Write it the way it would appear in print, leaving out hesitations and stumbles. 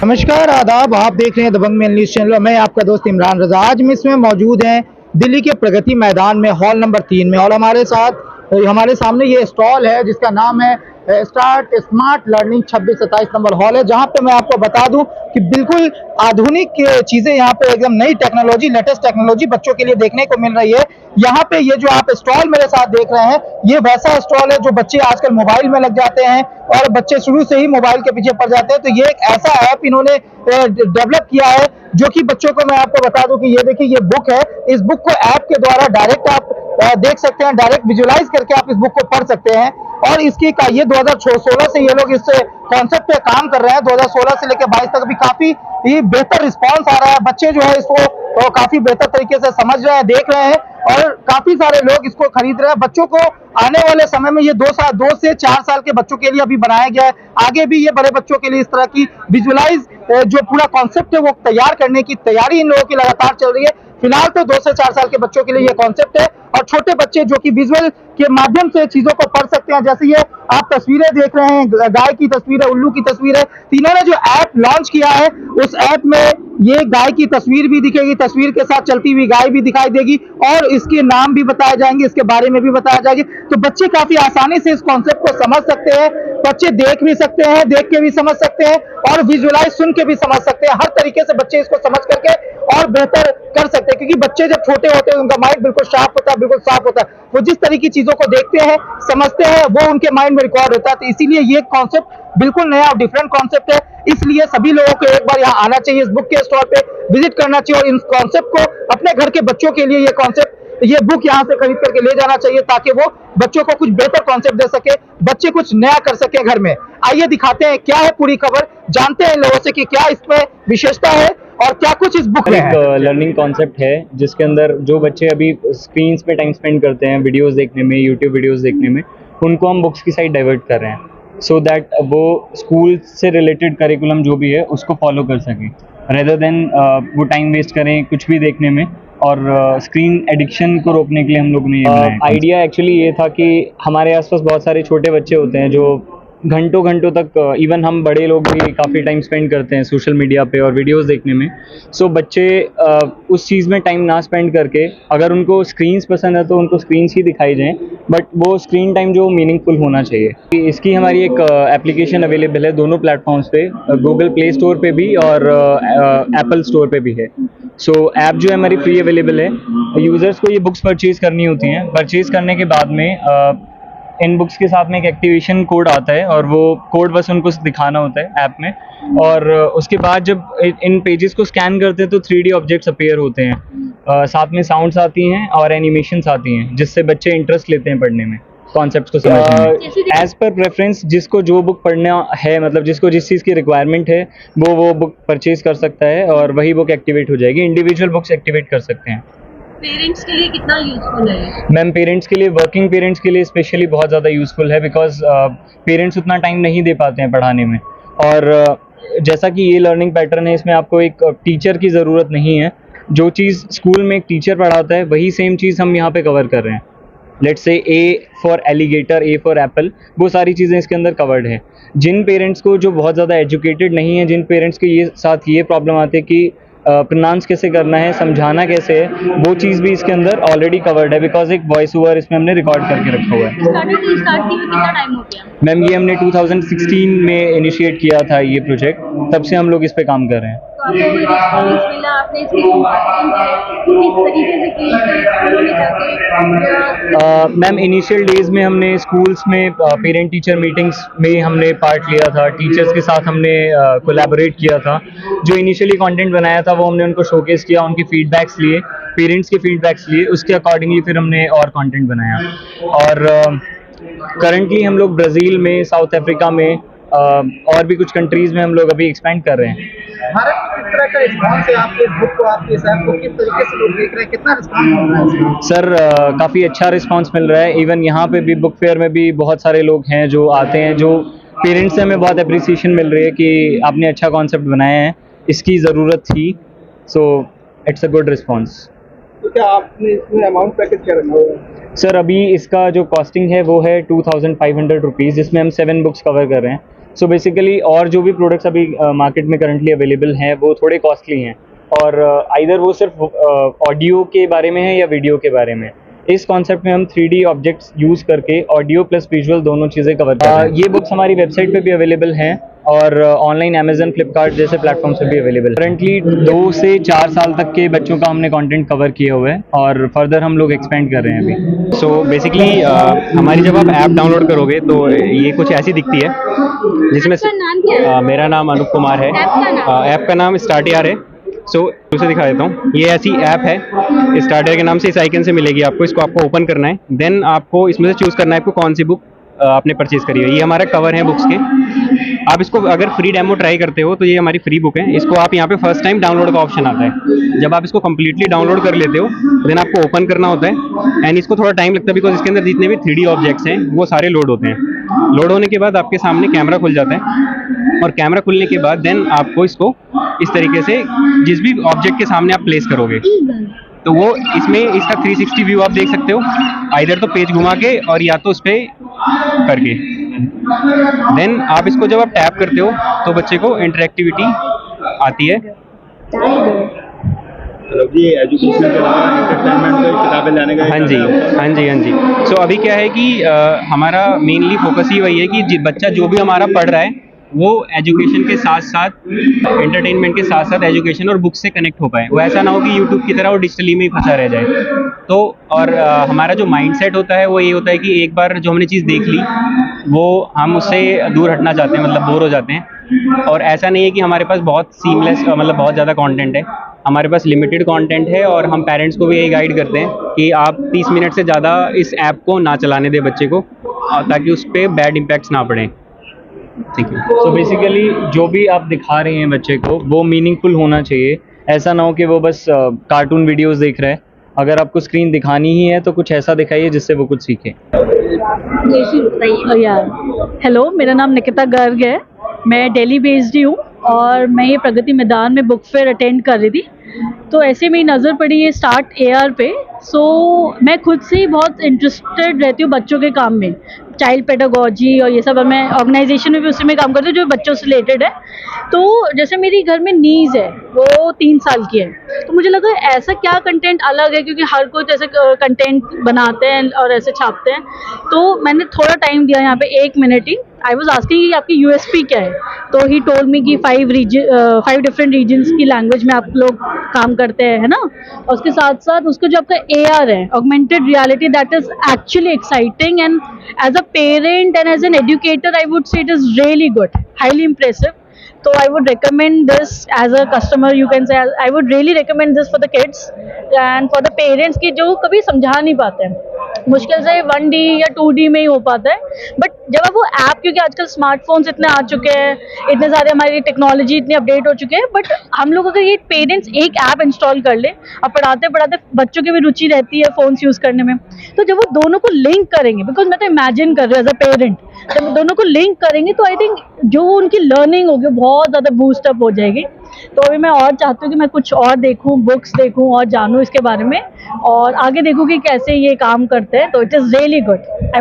नमस्कार, आदाब। आप देख रहे हैं दबंग में न्यूज़ चैनल। मैं आपका दोस्त इमरान रज़ा। आज हम इसमें मौजूद हैं दिल्ली के प्रगति मैदान में, हॉल नंबर 3 में। और हमारे सामने ये स्टॉल है जिसका नाम है start smart learning 26-27 number hall है, जहां पे मैं आपको बता दूं कि बिल्कुल आधुनिक चीज़ें यहाँ पे एकदम नई टेक्नोलॉजी, लेटेस्ट टेक्नोलॉजी बच्चों के लिए देखने को मिल रही है। यहाँ पे ये जो आप स्टॉल मेरे साथ देख रहे हैं, ये वैसा स्टॉल है जो बच्चे आजकल मोबाइल में लग जाते हैं और बच्चे शुरू से ही मोबाइल के पीछे पड़ जाते हैं। तो ये एक ऐसा ऐप इन्होंने डेवलप किया है जो कि बच्चों को, मैं आपको बता दूं कि ये देखिए, ये बुक है। इस बुक को ऐप के द्वारा डायरेक्ट आप देख सकते हैं, डायरेक्ट विजुलाइज करके आप इस बुक को पढ़ सकते हैं। और इसकी ये 2016 से ये लोग इस कॉन्सेप्ट पे काम कर रहे हैं। 2016 से लेकर 22 तक भी काफी बेहतर रिस्पांस आ रहा है। बच्चे जो है इसको काफी बेहतर तरीके से समझ रहे हैं, देख रहे हैं और काफी सारे लोग इसको खरीद रहे हैं। बच्चों को आने वाले समय में ये 2 से 4 साल के बच्चों के लिए अभी बनाया गया है। आगे भी ये बड़े बच्चों के लिए इस तरह की विजुलाइज जो पूरा कॉन्सेप्ट है वो तैयार करने की तैयारी इन लोगों की लगातार चल रही है। फिलहाल तो 2 से 4 साल के बच्चों के लिए ये कॉन्सेप्ट है और छोटे बच्चे जो कि विजुअल के माध्यम से चीजों को पढ़ सकते हैं। जैसे ये आप तस्वीरें देख रहे हैं, गाय की तस्वीर है, उल्लू की तस्वीर है। तीनों ने जो ऐप लॉन्च किया है, उस ऐप में ये गाय की तस्वीर भी दिखेगी, तस्वीर के साथ चलती हुई गाय भी दिखाई देगी और इसके नाम भी बताए जाएंगे, इसके बारे में भी बताया जाएगा। तो बच्चे काफी आसानी से इस कॉन्सेप्ट को समझ सकते हैं। बच्चे देख भी सकते हैं, देख के भी समझ सकते हैं और विजुअलाइज सुन के भी समझ सकते हैं। हर तरीके से बच्चे इसको समझ करके और बेहतर कर सकते हैं, क्योंकि बच्चे जब छोटे होते हैं उनका माइंड बिल्कुल शार्प होता है, बिल्कुल साफ होता है। वो जिस तरह की चीजों को देखते हैं, समझते हैं, वो उनके माइंड में रिकॉर्ड होता है। तो इसीलिए ये कॉन्सेप्ट बिल्कुल नया और डिफरेंट कॉन्सेप्ट है। इसलिए सभी लोगों को एक बार यहाँ आना चाहिए, इस बुक के स्टॉल पे विजिट करना चाहिए और इन कॉन्सेप्ट को अपने घर के बच्चों के लिए ये बुक यहाँ से खरीद करके ले जाना चाहिए, ताकि वो बच्चों को कुछ बेहतर कॉन्सेप्ट दे सके, बच्चे कुछ नया कर सके घर में। आइए दिखाते हैं क्या है पूरी खबर, जानते हैं इन लोगों से कि क्या इसमें विशेषता है और क्या कुछ इस बुक में है। एक लर्निंग कॉन्सेप्ट है जिसके अंदर जो बच्चे अभी स्क्रीन्स पे टाइम स्पेंड करते हैं वीडियोस देखने में, यूट्यूब वीडियोस देखने में, उनको हम बुक्स की साइड डाइवर्ट कर रहे हैं सो दैट वो स्कूल से रिलेटेड करिकुलम जो भी है उसको फॉलो कर सकें, रेदर देन वो टाइम वेस्ट करें कुछ भी देखने में। और स्क्रीन एडिक्शन को रोकने के लिए हम लोग ने आइडिया एक्चुअली ये था कि हमारे आसपास बहुत सारे छोटे बच्चे होते हैं जो घंटों घंटों तक, इवन हम बड़े लोग भी काफ़ी टाइम स्पेंड करते हैं सोशल मीडिया पे और वीडियोस देखने में। सो बच्चे उस चीज़ में टाइम ना स्पेंड करके, अगर उनको स्क्रीन्स पसंद है तो उनको स्क्रीन्स ही दिखाई जाएं, बट वो स्क्रीन टाइम जो मीनिंगफुल होना चाहिए। इसकी हमारी एक एप्लीकेशन अवेलेबल है दोनों प्लेटफॉर्म्स पे, गूगल प्ले स्टोर पे भी और एप्पल स्टोर पे भी है। सो ऐप जो है हमारी फ्री अवेलेबल है। यूज़र्स को ये बुक्स परचेज़ करनी होती हैं। परचेज़ करने के बाद में इन बुक्स के साथ में एक एक्टिवेशन कोड आता है और वो कोड बस उनको दिखाना होता है ऐप में। और उसके बाद जब इन पेजेस को स्कैन करते हैं तो 3D ऑब्जेक्ट्स अपीयर होते हैं, साथ में साउंड्स आती हैं और एनिमेशंस आती हैं, जिससे बच्चे इंटरेस्ट लेते हैं पढ़ने में, कॉन्सेप्ट्स को समझने में। एज पर प्रेफरेंस जिसको जो बुक पढ़ना है, मतलब जिसको जिस चीज़ की रिक्वायरमेंट है वो बुक परचेज कर सकता है और वही बुक एक्टिवेट हो जाएगी। इंडिविजुअल बुक्स एक्टिवेट कर सकते हैं। पेरेंट्स के लिए कितना यूजफुल है? मैम पेरेंट्स के लिए, वर्किंग पेरेंट्स के लिए स्पेशली बहुत ज़्यादा यूज़फुल है, बिकॉज पेरेंट्स उतना टाइम नहीं दे पाते हैं पढ़ाने में। और जैसा कि ये लर्निंग पैटर्न है, इसमें आपको एक टीचर की ज़रूरत नहीं है। जो चीज़ स्कूल में एक टीचर पढ़ाता है वही सेम चीज़ हम यहाँ पे कवर कर रहे हैं। Let's say A for alligator, A for Apple, वो सारी चीज़ें इसके अंदर कवर्ड है। जिन पेरेंट्स को जो बहुत ज़्यादा एजुकेटेड नहीं है, जिन पेरेंट्स के ये प्रॉब्लम आती है कि प्रोनाउंस कैसे करना है, समझाना कैसे है, वो चीज़ भी इसके अंदर ऑलरेडी कवर्ड है, बिकॉज एक वॉइस ओवर इसमें हमने रिकॉर्ड करके रखा हुआ है। स्टार्ट किए कितना टाइम हो गया? मैम ये हमने 2016 में इनिशिएट किया था ये प्रोजेक्ट, तब से हम लोग इस पे काम कर रहे हैं। तो आपको रिस्पॉन्स मिला, आपने इसकी मार्केटिंग किस तरीके से की, स्कूलों में जाके? मैम इनिशियल डेज में हमने स्कूल्स में पेरेंट टीचर मीटिंग्स में हमने पार्ट लिया था, टीचर्स के साथ हमने कोलैबोरेट किया था। जो इनिशियली कंटेंट बनाया था वो हमने उनको शोकेस किया, उनके फीडबैक्स लिए, पेरेंट्स के फीडबैक्स लिए, उसके अकॉर्डिंगली फिर हमने और कंटेंट बनाया। और करंटली हम लोग ब्राज़ील में, साउथ अफ्रीका में और भी कुछ कंट्रीज़ में हम लोग अभी एक्सपेंड कर रहे हैं। भारत में किस तरह का रिस्पांस है आपके इस बुक को, आपके इस ऐप को किस तरीके से लोग देख रहे हैं, कितना रिस्पांस मिल रहा है? सर काफ़ी अच्छा रिस्पांस मिल रहा है। इवन यहाँ पे भी बुक फेयर में भी बहुत सारे लोग हैं जो आते हैं, जो पेरेंट्स से हमें बहुत अप्रिसिएशन मिल रही है कि आपने अच्छा कॉन्सेप्ट बनाया है, इसकी ज़रूरत थी। So it's a good response. तो क्या आपने इसमें अमाउंट पैकेज क्या रखा हुआ है? सर अभी इसका जो कॉस्टिंग है वो है 2500 रुपीज़, जिसमें हम 7 बुक्स कवर कर रहे हैं। सो बेसिकली और जो भी प्रोडक्ट्स अभी मार्केट में करंटली अवेलेबल हैं वो थोड़े कॉस्टली हैं, और आइदर वो सिर्फ ऑडियो के बारे में है या वीडियो के बारे में। इस कॉन्सेप्ट में हम 3D ऑब्जेक्ट्स यूज़ करके ऑडियो प्लस विजुअल दोनों चीज़ें कवर कर रहे हैं। ये बुक्स हमारी वेबसाइट पे भी अवेलेबल हैं और ऑनलाइन अमेजन, फ्लिपकार्ट जैसे प्लेटफॉर्म से भी अवेलेबल है। करंटली 2 से 4 साल तक के बच्चों का हमने कंटेंट कवर किया हुआ है और फर्दर हम लोग एक्सपेंड कर रहे हैं अभी। सो बेसिकली हमारी जब आप ऐप डाउनलोड करोगे तो ये कुछ ऐसी दिखती है, जिसमें आपका नाम क्या है? मेरा नाम अनूप कुमार है। ऐप का नाम? ऐप का नाम स्टार्ट यार है। सो उसे दिखा देता हूँ। ये ऐसी ऐप है, स्टार्टर के नाम से इस आइकन से मिलेगी आपको। इसको आपको ओपन करना है, देन आपको इसमें से चूज़ करना है आपको कौन सी बुक आपने परचेज करी है। ये हमारा कवर है बुक्स के। आप इसको अगर फ्री डेमो ट्राई करते हो तो ये हमारी फ्री बुक है। इसको आप यहाँ पे फर्स्ट टाइम डाउनलोड का ऑप्शन आता है। जब आप इसको कंप्लीटली डाउनलोड कर लेते हो देन आपको ओपन करना होता है, एंड इसको थोड़ा टाइम लगता है बिकॉज इसके अंदर जितने भी 3D ऑब्जेक्ट्स हैं वो सारे लोड होते हैं। लोड होने के बाद आपके सामने कैमरा खुल जाता है, और कैमरा खुलने के बाद देन आपको इसको इस तरीके से जिस भी ऑब्जेक्ट के सामने आप प्लेस करोगे तो वो इसमें इसका 360 व्यू आप देख सकते हो, आइदर तो पेज घुमा के और या तो उस पर करके। देन आप इसको जब आप टैप करते हो तो बच्चे को इंटरेक्टिविटी आती है। मतलब ये एजुकेशन के अलावा एंटरटेनमेंट का किताबें लाने का। हाँ जी, हाँ जी, हाँ जी। सो अभी क्या है कि हमारा मेनली फोकस ही वही है कि बच्चा जो भी हमारा पढ़ रहा है वो एजुकेशन के साथ साथ, एंटरटेनमेंट के साथ साथ एजुकेशन और बुक से कनेक्ट हो पाए। वो ऐसा ना हो कि यूट्यूब की तरह वो डिजिटली में ही फंसा रह जाए। तो और हमारा जो माइंडसेट होता है वो ये होता है कि एक बार जो हमने चीज़ देख ली वो हम उससे दूर हटना चाहते हैं, मतलब बोर हो जाते हैं। और ऐसा नहीं है कि हमारे पास बहुत सीमलेस मतलब बहुत ज़्यादा कंटेंट है। हमारे पास लिमिटेड कंटेंट है, और हम पेरेंट्स को भी यही गाइड करते हैं कि आप 30 मिनट से ज़्यादा इस ऐप को ना चलाने दें बच्चे को, ताकि उस पर बैड इम्पैक्ट्स ना पड़ें। ठीक है। सो बेसिकली जो भी आप दिखा रहे हैं बच्चे को वो मीनिंगफुल होना चाहिए। ऐसा ना हो कि वो बस कार्टून वीडियोस देख रहे हैं। अगर आपको स्क्रीन दिखानी ही है तो कुछ ऐसा दिखाइए जिससे वो कुछ सीखे। हेलो, मेरा नाम निकिता गर्ग है। मैं दिल्ली बेस्ड ही हूँ और मैं ये प्रगति मैदान में बुक फेयर अटेंड कर रही थी, तो ऐसे में नज़र पड़ी ये स्टार्ट AR पे। सो मैं खुद से ही बहुत इंटरेस्टेड रहती हूँ बच्चों के काम में, चाइल्ड पेडागोजी और ये सब। मैं ऑर्गेनाइजेशन में भी उसी में काम करती हूँ जो बच्चों से रिलेटेड है। तो जैसे मेरी घर में नीज़ है, वो 3 साल की है, तो मुझे लगा ऐसा क्या कंटेंट अलग है, क्योंकि हर कोई तो ऐसे कंटेंट बनाते हैं और ऐसे छापते हैं। तो मैंने थोड़ा टाइम दिया यहाँ पे 1 minute he. I was asking कि आपकी USP क्या है, तो ही टोल्ड मी कि 5 डिफरेंट रीजन्स की लैंग्वेज में आप लोग काम करते हैं, है ना। और उसके साथ साथ उसका जो आपका AR है, augmented reality, that is actually exciting, and as a parent and as an educator I would say it is really good, highly impressive. So I would recommend this as a customer, you can say I would really recommend this for the kids and for the parents की जो कभी समझा नहीं पाते हैं, मुश्किल से 1D या 2D में ही हो पाता है। बट जब आप वो ऐप, क्योंकि आजकल स्मार्टफोन्स इतने आ चुके हैं, इतने सारे हमारी टेक्नोलॉजी इतनी अपडेट हो चुके हैं, बट हम लोग अगर ये पेरेंट्स एक ऐप इंस्टॉल कर ले, अब पढ़ाते पढ़ाते बच्चों की भी रुचि रहती है फ़ोन्स यूज़ करने में, तो जब वो दोनों को लिंक करेंगे, बिकॉज मैं तो इमेजिन कर रही हूँ एज अ पेरेंट, जब दोनों को लिंक करेंगे तो आई थिंक जो उनकी लर्निंग होगी बहुत ज़्यादा बूस्टअप हो जाएगी। तो अभी मैं और चाहती हूँ कि मैं कुछ और देखूँ, बुक्स देखूँ और जानूँ इसके बारे में, और आगे देखूँ कि कैसे ये काम करते हैं। तो इट इज़ रियली गुड।